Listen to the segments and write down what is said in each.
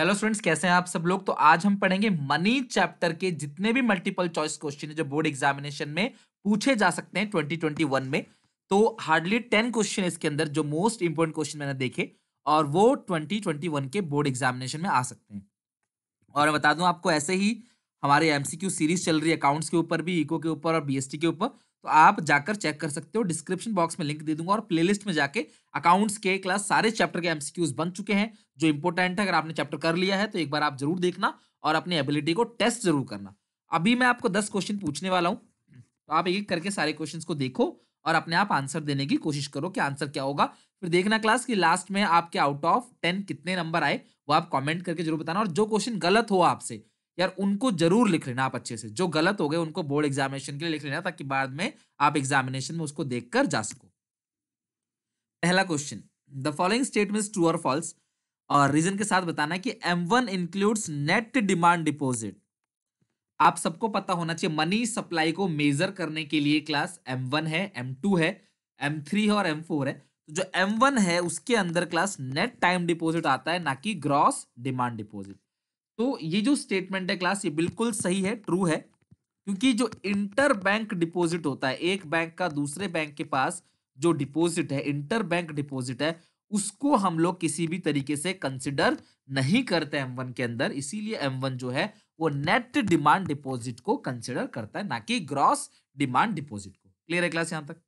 Hello students, कैसे हैं आप सब लोग। तो आज हम पढ़ेंगे मनी चैप्टर के जितने भी मल्टीपल चॉइस क्वेश्चन है जो बोर्ड एग्जामिनेशन में पूछे जा सकते हैं 2021 में। तो हार्डली 10 क्वेश्चन इसके अंदर जो मोस्ट इंपोर्टेंट क्वेश्चन मैंने देखे और वो 2021 के बोर्ड एग्जामिनेशन में आ सकते हैं। और मैं बता दूं आपको, ऐसे ही हमारे एमसीक्यू सीरीज चल रही है अकाउंट्स के ऊपर भी, इको के ऊपर और बीएसटी के ऊपर। तो आप जाकर चेक कर सकते हो, डिस्क्रिप्शन बॉक्स में लिंक दे दूंगा और प्लेलिस्ट में जाके अकाउंट्स के क्लास सारे चैप्टर के एमसीक्यूज बन चुके हैं जो इंपॉर्टेंट है। अगर आपने चैप्टर कर लिया है तो एक बार आप जरूर देखना और अपनी एबिलिटी को टेस्ट जरूर करना। अभी मैं आपको 10 क्वेश्चन पूछने वाला हूं, तो आप एक एक करके सारे क्वेश्चंस को देखो और अपने आप आंसर देने की कोशिश करो कि आंसर क्या होगा। फिर देखना क्लास कि लास्ट में आपके आउट ऑफ 10 कितने नंबर आए, वो आप कमेंट करके जरूर बताना। और जो क्वेश्चन गलत हो आपसे यार, उनको जरूर लिख लेना आप अच्छे से। जो गलत हो गए उनको बोर्ड एग्जामिनेशन के लिए लिख लेना, ताकि बाद में आप एग्जामिनेशन में उसको देखकर जा सको। पहला question, the following statement true और फॉल्स, और रीजन के साथ बताना है कि M1 includes net demand deposit. आप सबको पता होना चाहिए मनी सप्लाई को मेजर करने के लिए क्लास M1 है, M2 है, M3 है और M4 है। तो जो M1 है उसके अंदर क्लास नेट टाइम डिपॉजिट आता है, ना कि ग्रॉस डिमांड डिपॉजिट। तो ये जो स्टेटमेंट है क्लास, ये बिल्कुल सही है, ट्रू है। क्योंकि जो इंटर बैंक डिपॉजिट होता है, एक बैंक का दूसरे बैंक के पास जो डिपॉजिट है, इंटर बैंक डिपॉजिट है, उसको हम लोग किसी भी तरीके से कंसिडर नहीं करते M1 के अंदर। इसीलिए M1 जो है वो नेट डिमांड डिपॉजिट को कंसिडर करता है, ना कि ग्रॉस डिमांड डिपॉजिट को। क्लियर है क्लास यहां तक।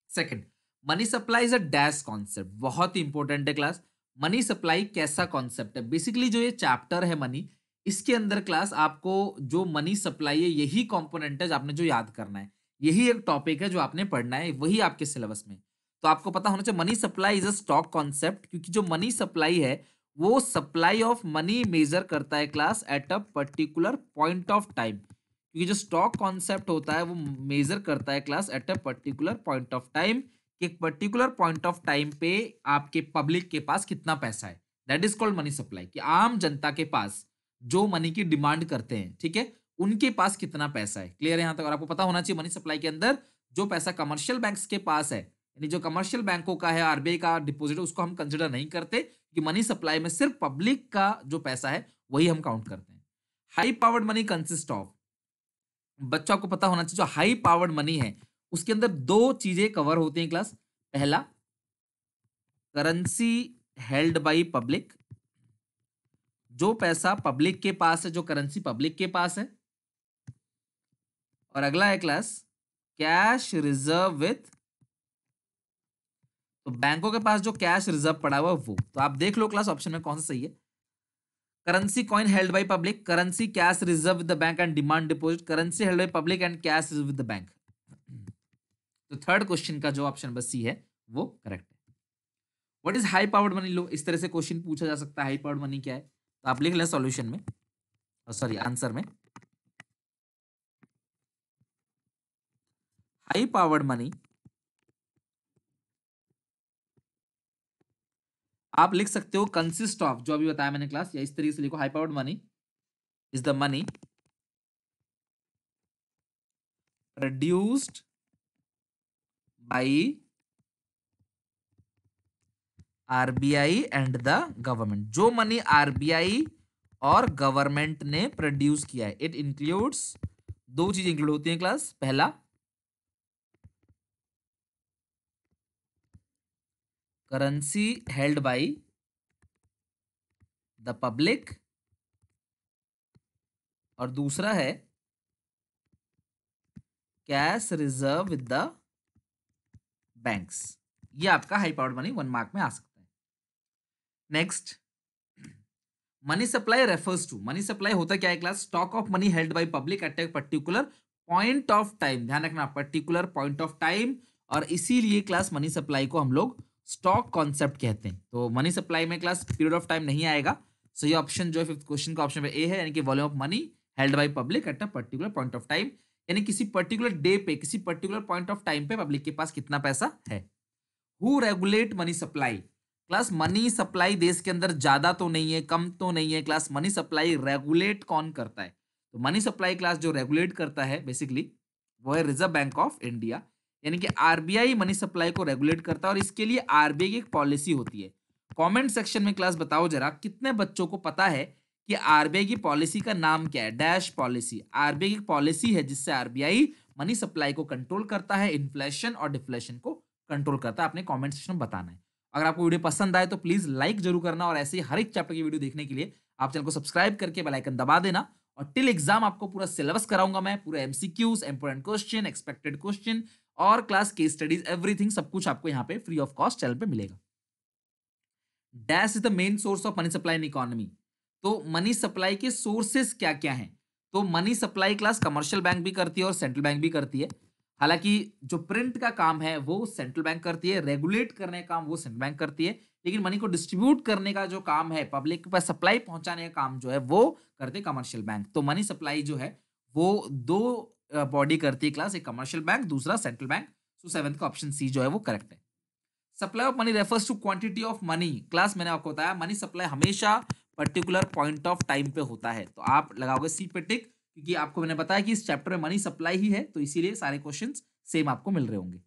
Second, money supply is a dash concept. बहुत ही इंपॉर्टेंट है क्लास। मनी सप्लाई कैसा कॉन्सेप्ट है? बेसिकली जो ये चैप्टर है मनी, इसके अंदर क्लास आपको जो मनी सप्लाई है यही कंपोनेंट है जो आपने जो याद करना है। यही एक टॉपिक है जो आपने पढ़ना है, वही आपके सिलेबस में। तो आपको पता होना चाहिए money supply is a stock concept, क्योंकि जो मनी सप्लाई है वो सप्लाई ऑफ मनी मेजर करता है class at a particular point of time. क्योंकि जो स्टॉक कॉन्सेप्ट होता है वो मेजर करता है class at a particular point of time, कि एक पर्टिकुलर पॉइंट ऑफ टाइम पे आपके पब्लिक के पास कितना पैसा है। That is called money supply, कि आम जनता के पास जो मनी की डिमांड करते हैं, ठीक है, उनके पास कितना पैसा है। क्लियर है यहां तक। और आपको पता होना चाहिए मनी सप्लाई के अंदर जो पैसा कमर्शियल बैंक्स के पास है, यानी जो कमर्शियल बैंकों का है, आरबीआई का डिपॉजिट, उसको हम कंसिडर नहीं करते, कि मनी सप्लाई में सिर्फ पब्लिक का जो पैसा है वही हम काउंट करते हैं। High powered money consist of, बच्चों को पता होना चाहिए जो हाई पावर्ड मनी है उसके अंदर दो चीजें कवर होती हैं क्लास। पहला, करेंसी हेल्ड बाय पब्लिक, जो पैसा पब्लिक के पास है, जो करेंसी पब्लिक के पास है। और अगला है क्लास, कैश रिजर्व विथ, तो बैंकों के पास जो कैश रिजर्व पड़ा हुआ है वो। तो आप देख लो क्लास ऑप्शन में कौन सा सही है। Currency coin held by public, currency cash reserve with the bank and demand deposit, currency held by public and cash reserve with the bank. तो थर्ड क्वेश्चन का जो ऑप्शन बस सी है वो करेक्ट है। What is high powered money? लो, इस तरह से क्वेश्चन पूछा जा सकता है, हाई पावर्ड मनी क्या है? तो आप लिख लें सॉल्यूशन में, सॉरी आंसर में, हाई पावर्ड मनी आप लिख सकते हो कंसिस्ट ऑफ, जो अभी बताया मैंने क्लास, या इस तरीके से लिखो, high powered money is the money produced by RBI and the government. जो मनी आरबीआई और गवर्नमेंट ने प्रोड्यूस किया है। इट इंक्लूड्स, दो चीजें इंक्लूड होती हैं क्लास। पहला, currency held by the public, और दूसरा है cash reserve with the banks. ये आपका हाई पावर्ड मनी 1 मार्क में आ सकता है। Next, money supply refers to, money supply होता क्या है class? Stock of money held by public at a particular point of time. ध्यान रखना, पर्टिकुलर पॉइंट ऑफ टाइम। और इसीलिए क्लास मनी सप्लाई को हम लोग स्टॉक कॉन्सेप्ट कहते हैं। तो मनी सप्लाई में क्लास पीरियड ऑफ टाइम नहीं आएगा। सो ये ऑप्शन जो है फिफ्थ क्वेश्चन का ऑप्शन ए है, यानी कि volume of money held by public at a particular point of time, यानी किसी पर्टिकुलर डे पे, किसी पर्टिकुलर पॉइंट ऑफ टाइम पे पब्लिक के पास कितना पैसा है। Who regulate money supply? Class money supply देश के अंदर ज्यादा तो नहीं है, कम तो नहीं है क्लास। मनी सप्लाई रेगुलेट कौन करता है? तो मनी सप्लाई क्लास जो रेगुलेट करता है बेसिकली वो है रिजर्व बैंक ऑफ इंडिया, यानी कि आरबीआई मनी सप्लाई को रेगुलेट करता है। और इसके लिए आरबीआई की एक पॉलिसी होती है, कमेंट सेक्शन में क्लास बताओ जरा कितने बच्चों को पता है कि आरबीआई की पॉलिसी का नाम क्या है। डैश पॉलिसी, आरबीआई की पॉलिसी है जिससे आरबीआई मनी सप्लाई को कंट्रोल करता है, इन्फ्लेशन और डिफ्लेशन को कंट्रोल करता है। आपने कमेंट सेक्शन में बताना है। अगर आपको वीडियो पसंद आए तो प्लीज लाइक जरूर करना, और ऐसे ही हर एक चैप्टर की वीडियो देखने के लिए आप चैनल को सब्सक्राइब करके बेल आइकन दबा देना। और टिल एग्जाम आपको पूरा सिलेबस कराऊंगा मैं, पूरे MCQs, important question, expected question और क्लास केस स्टडीज, एवरीथिंग सब कुछ आपको यहाँ पे फ्री ऑफ कॉस्ट चैनल पे मिलेगा। Dash is the main source of money supply in economy. तो मनी सप्लाई के सोर्सेस क्या क्या हैं? तो मनी सप्लाई क्लास कमर्शियल बैंक भी करती है और सेंट्रल बैंक भी करती है। हालांकि जो प्रिंट का काम है वो सेंट्रल बैंक करती है, रेगुलेट करने का काम वो सेंट्रल बैंक करती है, लेकिन मनी को डिस्ट्रीब्यूट करने का जो काम है, पब्लिक के पास सप्लाई पहुंचाने का काम जो है वो करते कमर्शियल बैंक। तो मनी सप्लाई जो है वो दो बॉडी करती है क्लास, एक कमर्शियल बैंक, दूसरा सेंट्रल बैंक। सो सेवेंथ का ऑप्शन सी जो है वो करेक्ट है। Supply of money refers to quantity of money. Class मैंने आपको बताया मनी सप्लाई हमेशा पर्टिकुलर पॉइंट ऑफ टाइम पे होता है, तो आप लगाओगे सी पे टिक, क्योंकि आपको मैंने बताया कि इस चैप्टर में मनी सप्लाई ही है, तो इसीलिए सारे क्वेश्चंस सेम आपको मिल रहे होंगे।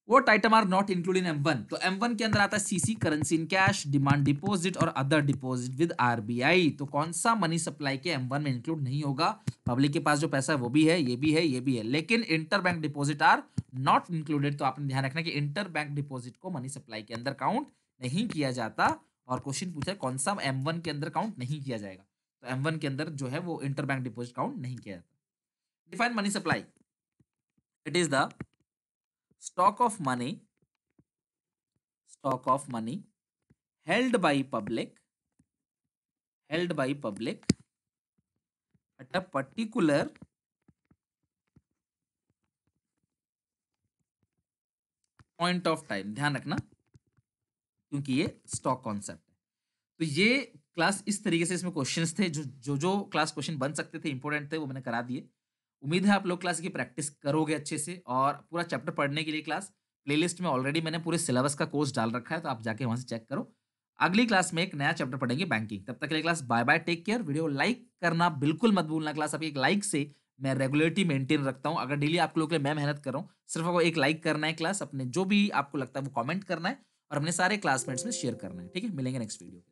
What item are not included in M1? तो M1 के अंदर आता है CC, currency in cash, demand deposit और अदर डिपॉजिट विद आरबीआई। तो कौन सा मनी सप्लाई के M1 में इंक्लूड नहीं होगा? पब्लिक के पास जो पैसा है वो भी है, ये भी है, ये भी है, लेकिन inter bank deposit are not included. तो आपने ध्यान रखना कि इंटर बैंक डिपॉजिट को मनी सप्लाई के अंदर काउंट नहीं किया जाता। और क्वेश्चन पूछा है कौन सा M1 के अंदर काउंट नहीं किया जाएगा, तो M1 के अंदर जो है वो इंटर बैंक डिपॉजिट काउंट नहीं किया जाता। Define money supply. It is the stock of money held by public at a particular point of time। ध्यान रखना क्योंकि ये स्टॉक कॉन्सेप्ट है। तो ये क्लास इस तरीके से इसमें क्वेश्चंस थे, जो क्लास क्वेश्चन बन सकते थे, इंपॉर्टेंट थे, वो मैंने करा दिए। उम्मीद है आप लोग क्लास की प्रैक्टिस करोगे अच्छे से। और पूरा चैप्टर पढ़ने के लिए क्लास प्लेलिस्ट में ऑलरेडी मैंने पूरे सिलेबस का कोर्स डाल रखा है, तो आप जाके वहां से चेक करो। अगली क्लास में एक नया चैप्टर पढ़ेंगे बैंकिंग। तब तक के लिए class bye bye, take care. Video like करना बिल्कुल मत भूलना क्लास, आपकी एक लाइक से मैं रेगुलरिटी मेंटेन रखता हूं। अगर डेली आप लोगों के लिए मैं मेहनत कर रहा हूं, सिर्फ आपको एक लाइक करना है क्लास, अपने जो भी आपको लगता है वो कमेंट करना है और अपने सारे क्लासमेट्स में शेयर करना है। ठीक है, मिलेंगे नेक्स्ट वीडियो।